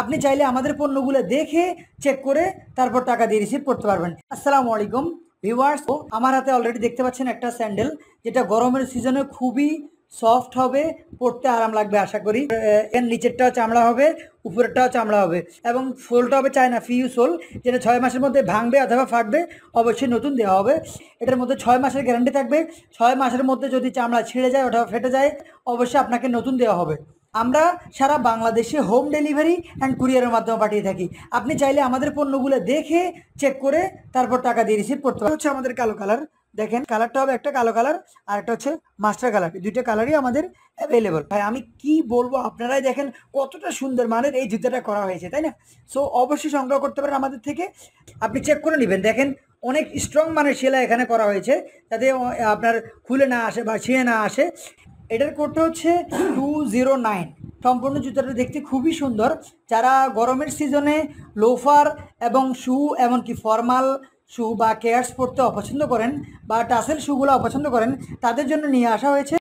আপনি চাইলে আমাদের পণ্যগুলো দেখে চেক করে তারপর টাকা দিয়ে রিসিভ করতে পারবেন। আসসালামু আলাইকুম ভিউয়ার্স, আমার হাতে অলরেডি দেখতে পাচ্ছেন একটা স্যান্ডেল, যেটা গরমের সিজনে খুবই সফট হবে, পরতে আরাম লাগবে আশা করি। এর নিচেরটাও চামড়া হবে, উপরেরটাও চামড়া হবে এবং সোলটা হবে চায়না ফিউ সোল, যেটা 6 মাসের মধ্যে ভাঙবে অথবা ফাটবে, অবশ্যই নতুন দেওয়া হবে। এটার মধ্যে 6 মাসের গ্যারান্টি থাকবে। 6 মাসের মধ্যে যদি চামড়া ছিঁড়ে যায় অথবা ফেটে যায়, অবশ্যই আপনাকে নতুন দেওয়া হবে। আমরা সারা বাংলাদেশে হোম ডেলিভারি অ্যান্ড কুরিয়ারের মাধ্যমে পাঠিয়ে থাকি। আপনি চাইলে আমাদের পণ্যগুলো দেখে চেক করে তারপর টাকা দিয়ে রিসিভ করতে পারেন। হচ্ছে আমাদের কালো কালার, দেখেন কালারটা হবে একটা কালো কালার আর একটা হচ্ছে মাস্টার কালার, দুইটা কালারই আমাদের অ্যাভেলেবল। ভাই আমি কি বলবো, আপনারাই দেখেন কতটা সুন্দর মানের এই জুতাটা করা হয়েছে, তাই না? সো অবশ্যই সংগ্রহ করতে পারেন আমাদের থেকে, আপনি চেক করে নেবেন। দেখেন অনেক স্ট্রং মানের সেলাই এখানে করা হয়েছে, যাতে আপনার খুলে না আসে বা ছিঁড়ে না আসে। এটার কোডটা হচ্ছে 209। সম্পূর্ণ জুতাটা দেখতে খুবই সুন্দর। যারা গরমের সিজনে লোফার এবং শু, এমনকি ফর্মাল শু বা কেয়ার্স পরতে অপছন্দ করেন বা টাসেল শুগুলো অপছন্দ করেন, তাদের জন্য নিয়ে আসা হয়েছে